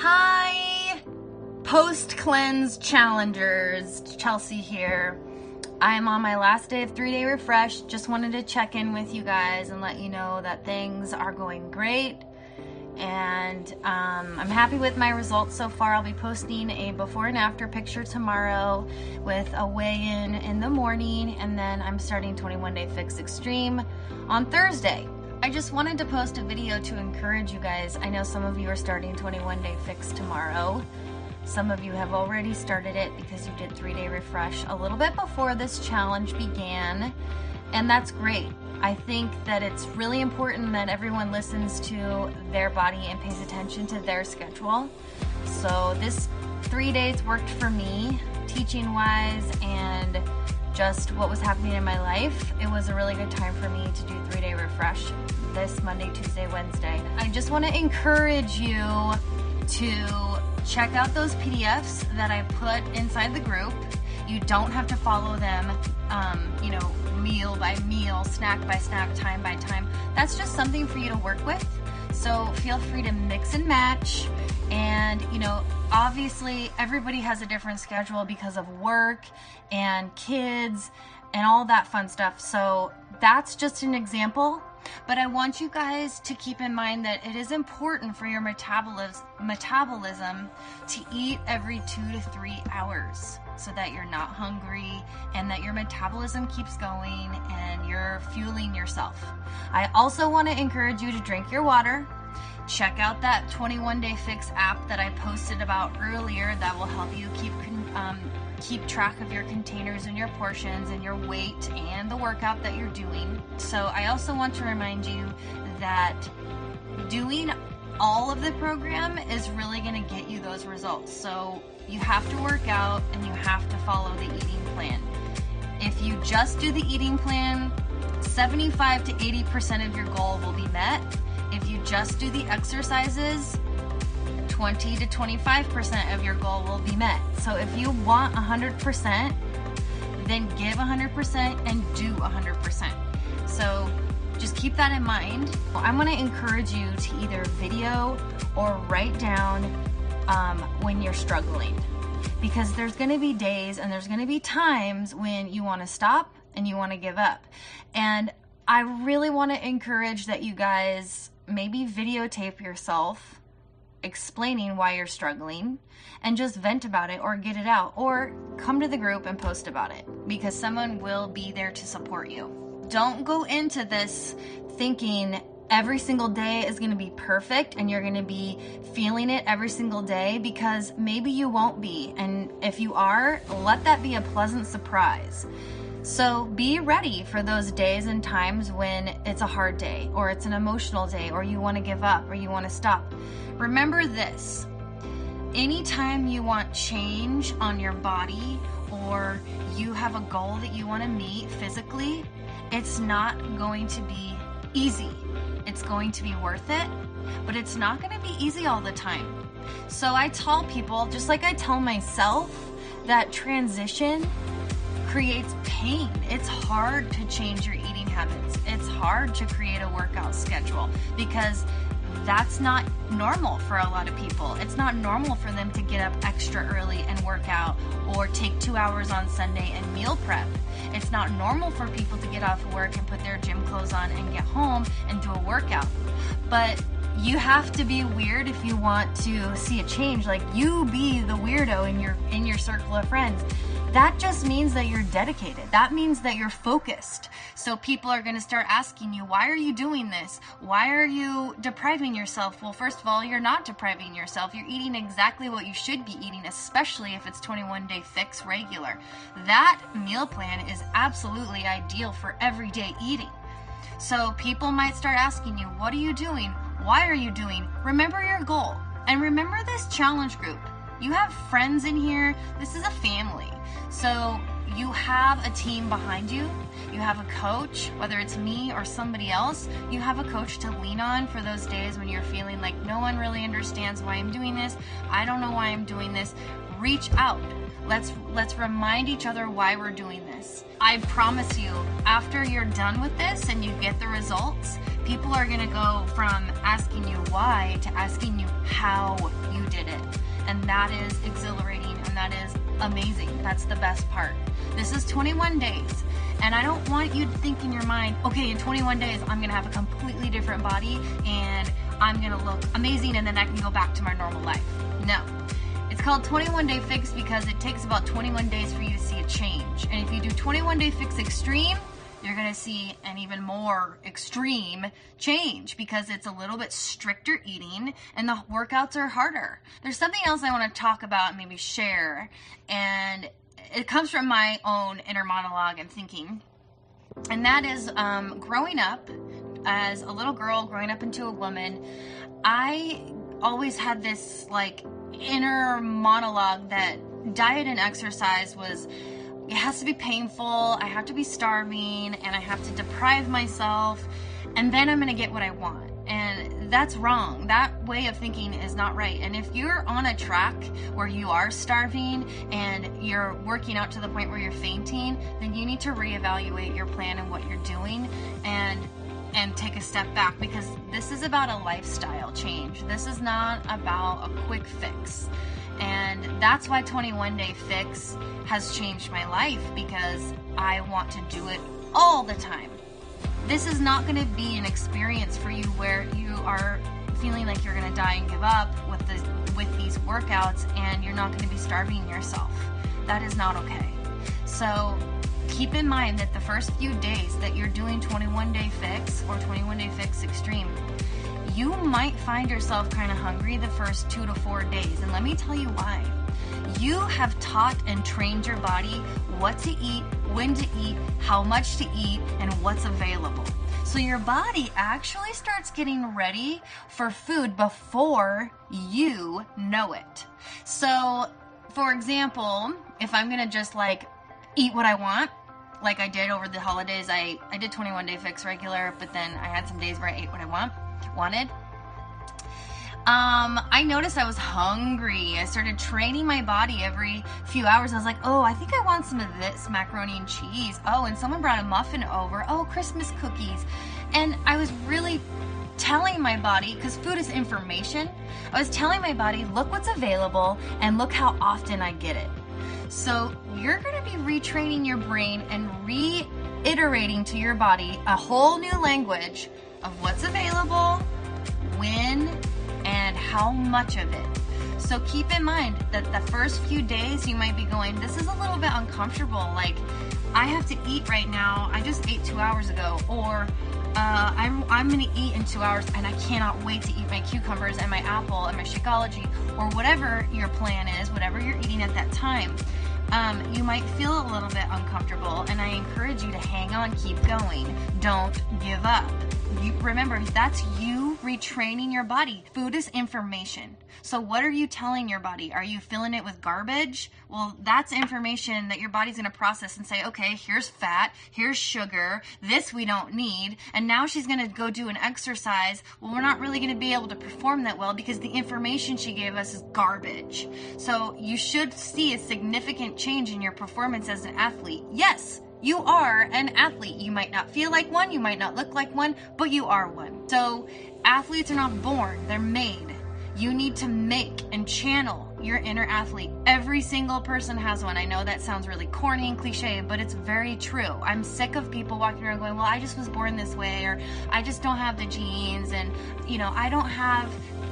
Hi, post-cleanse challengers, Chelsea here. I am on my last day of 3-day refresh. Just wanted to check in with you guys and let you know that things are going great. And I'm happy with my results so far. I'll be posting a before and after picture tomorrow with a weigh-in in the morning, and then I'm starting 21 Day Fix Extreme on Thursday. I just wanted to post a video to encourage you guys. I know some of you are starting 21 Day Fix tomorrow. Some of you have already started it because you did 3-day refresh a little bit before this challenge began, and that's great. I think that it's really important that everyone listens to their body and pays attention to their schedule. So this 3 days worked for me, teaching wise and just what was happening in my life. It was a really good time for me to do 3-day refresh this Monday, Tuesday, Wednesday. I just want to encourage you to check out those PDFs that I put inside the group. You don't have to follow them, meal by meal, snack by snack, time by time. That's just something for you to work with. So feel free to mix and match. And, obviously everybody has a different schedule because of work and kids and all that fun stuff. So that's just an example. But I want you guys to keep in mind that it is important for your metabolism to eat every 2 to 3 hours so that you're not hungry and that your metabolism keeps going and you're fueling yourself. I also want to encourage you to drink your water. Check out that 21 Day Fix app that I posted about earlier that will help you keep track of your containers and your portions and your weight and the workout that you're doing. So I also want to remind you that doing all of the program is really going to get you those results. So you have to work out and you have to follow the eating plan. If you just do the eating plan, 75 to 80% of your goal will be met. If you just do the exercises, 20 to 25% of your goal will be met. So if you want 100%, then give 100% and do 100%. So just keep that in mind. I'm going to encourage you to either video or write down when you're struggling, because there's going to be days and there's going to be times when you want to stop and you want to give up. And I really want to encourage that you guys maybe videotape yourself explaining why you're struggling and just vent about it or get it out, or come to the group and post about it, because someone will be there to support you. Don't go into this thinking every single day is going to be perfect and you're going to be feeling it every single day, because maybe you won't be. And if you are, let that be a pleasant surprise. So be ready for those days and times when it's a hard day, or it's an emotional day, or you want to give up, or you want to stop. Remember this: anytime you want change on your body, or you have a goal that you want to meet physically, it's not going to be easy. It's going to be worth it, but it's not going to be easy all the time. So I tell people, just like I tell myself, that transition creates pain. It's hard to change your eating habits. It's hard to create a workout schedule, because that's not normal for a lot of people. It's not normal for them to get up extra early and work out, or take 2 hours on Sunday and meal prep. It's not normal for people to get off work and put their gym clothes on and get home and do a workout. But you have to be weird if you want to see a change. Like, you be the weirdo in your circle of friends. That just means that you're dedicated. That means that you're focused. So people are going to start asking you, why are you doing this? Why are you depriving yourself? Well, first of all, you're not depriving yourself. You're eating exactly what you should be eating, especially if it's 21 Day Fix regular. That meal plan is absolutely ideal for everyday eating. So people might start asking you, what are you doing? Why are you doing? Remember your goal. And remember this challenge group. You have friends in here. This is a family. So you have a team behind you. You have a coach, whether it's me or somebody else. You have a coach to lean on for those days when you're feeling like no one really understands why I'm doing this. I don't know why I'm doing this. Reach out. Let's remind each other why we're doing this. I promise you, after you're done with this and you get the results, people are going to go from asking you why to asking you how you you did it. And that is exhilarating, and that is amazing. That's the best part. This is 21 days. And I don't want you to think in your mind, okay, in 21 days, I'm going to have a completely different body and I'm going to look amazing and then I can go back to my normal life. No. It's called 21 Day Fix because it takes about 21 days for you to see a change. And if you do 21 Day Fix Extreme, you're going to see an even more extreme change because it's a little bit stricter eating and the workouts are harder. There's something else I want to talk about and maybe share, and it comes from my own inner monologue and thinking, and that is growing up as a little girl, growing up into a woman, I always had this like inner monologue that diet and exercise was, it has to be painful, I have to be starving, and I have to deprive myself, and then I'm going to get what I want. And that's wrong. That way of thinking is not right. And if you're on a track where you are starving and you're working out to the point where you're fainting, then you need to reevaluate your plan and what you're doing and take a step back, because this is about a lifestyle change. This is not about a quick fix. And that's why 21 Day Fix has changed my life, because I want to do it all the time. This is not going to be an experience for you where you are feeling like you're going to die and give up with these workouts and you're not going to be starving yourself. That is not okay. So keep in mind that the first few days that you're doing 21 Day Fix or 21 Day Fix Extreme, you might find yourself kind of hungry the first 2 to 4 days. And let me tell you why. You have taught and trained your body what to eat, when to eat, how much to eat, and what's available. So your body actually starts getting ready for food before you know it. So, for example, if I'm going to just like eat what I want, like I did over the holidays, I did 21 Day Fix regular, but then I had some days where I ate what I wanted. I noticed I was hungry. I started training my body every few hours. I was like, oh, I think I want some of this macaroni and cheese. Oh, and someone brought a muffin over. Oh, Christmas cookies. And I was really telling my body, because food is information, I was telling my body, look what's available and look how often I get it. So you're going to be retraining your brain and reiterating to your body a whole new language of what's available, when, and how much of it. So keep in mind that the first few days you might be going, this is a little bit uncomfortable. Like, I have to eat right now. I just ate 2 hours ago. Or I'm going to eat in 2 hours and I cannot wait to eat my cucumbers and my apple and my Shakeology, or whatever your plan is, whatever you're eating at that time. You might feel a little bit uncomfortable, and I encourage you to hang on, keep going. Don't give up. Remember, that's you retraining your body. Food is information. So what are you telling your body? Are you filling it with garbage? Well, that's information that your body's going to process and say, okay, here's fat, here's sugar, this we don't need, and now she's going to go do an exercise. Well, we're not really going to be able to perform that well because the information she gave us is garbage. So you should see a significant change in your performance as an athlete. Yes, you are an athlete. You might not feel like one, you might not look like one, but you are one. So athletes are not born, they're made. You need to make and channel your inner athlete. Every single person has one. I know that sounds really corny and cliche, but it's very true. I'm sick of people walking around going, well, I just was born this way, or I just don't have the genes, and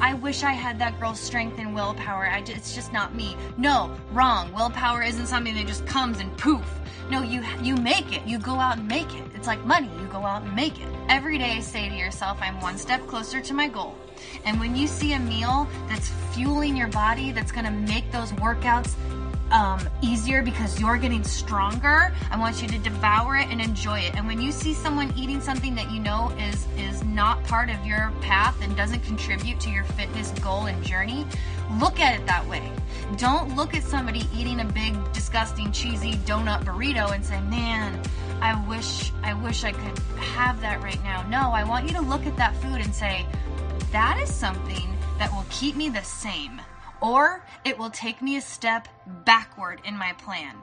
I wish I had that girl's strength and willpower. It's just not me. No, wrong. Willpower isn't something that just comes and poof. No, you make it. You go out and make it. It's like money. You go out and make it. Every day say to yourself, I'm one step closer to my goal. And when you see a meal that's fueling your body, that's going to make those workouts easier because you're getting stronger, I want you to devour it and enjoy it. And when you see someone eating something that you know is not part of your path and doesn't contribute to your fitness goal and journey, look at it that way. Don't look at somebody eating a big, disgusting, cheesy donut burrito and say, man, I wish I could have that right now. No, I want you to look at that food and say, that is something that will keep me the same, or it will take me a step backward in my plan.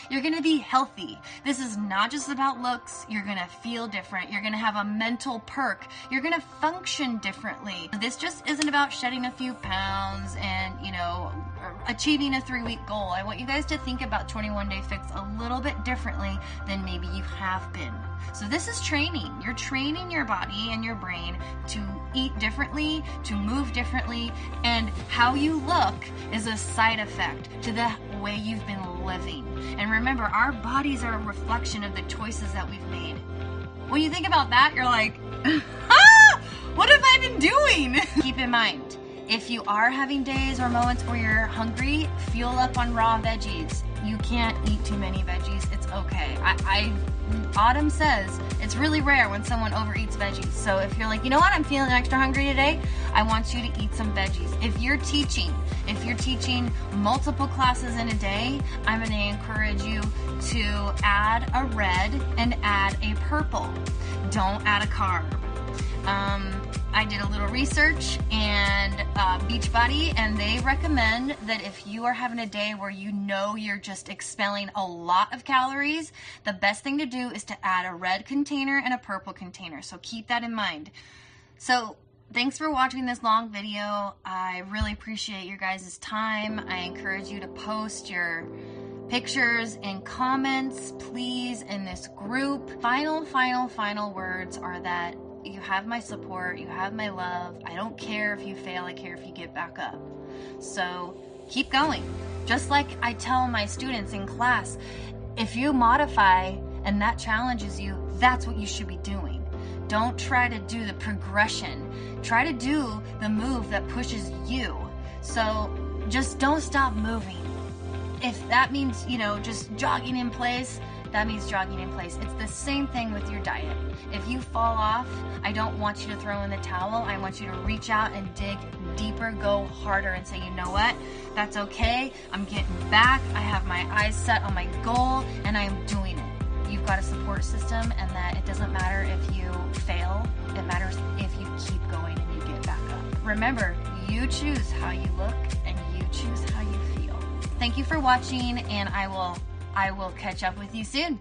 You're gonna be healthy. This is not just about looks. You're gonna feel different. You're gonna have a mental perk. You're gonna function differently. This just isn't about shedding a few pounds and, you know, achieving a 3-week goal. I want you guys to think about 21 Day Fix a little bit differently than maybe you have been. So this is training. You're training your body and your brain to eat differently, to move differently, and how you look is a side effect to the way you've been living. And remember, our bodies are a reflection of the choices that we've made. When you think about that, you're like, what have I been doing? Keep in mind, if you are having days or moments where you're hungry, fuel up on raw veggies. You can't eat too many veggies. It's okay. Autumn says it's really rare when someone overeats veggies. So if you're like, you know what, I'm feeling extra hungry today, I want you to eat some veggies. If you're teaching multiple classes in a day, I'm going to encourage you to add a red and add a purple. Don't add a carb. I did a little research and Beachbody, and they recommend that if you are having a day where you know you're just expelling a lot of calories, the best thing to do is to add a red container and a purple container. So keep that in mind. So thanks for watching this long video. I really appreciate your guys' time. I encourage you to post your pictures and comments, please, in this group. Final words are that you have my support, you have my love. I don't care if you fail, I care if you get back up. So keep going. Just like I tell my students in class, if you modify and that challenges you, that's what you should be doing. Don't try to do the progression. Try to do the move that pushes you. So just don't stop moving. If that means, you know, just jogging in place, that means jogging in place. It's the same thing with your diet. If you fall off, I don't want you to throw in the towel. I want you to reach out and dig deeper, go harder, and say, you know what? That's okay. I'm getting back. I have my eyes set on my goal, and I am doing it. You've got a support system, and that it doesn't matter if you fail. It matters if you keep going and you get back up. Remember, you choose how you look, and you choose how you feel. Thank you for watching, and I will catch up with you soon.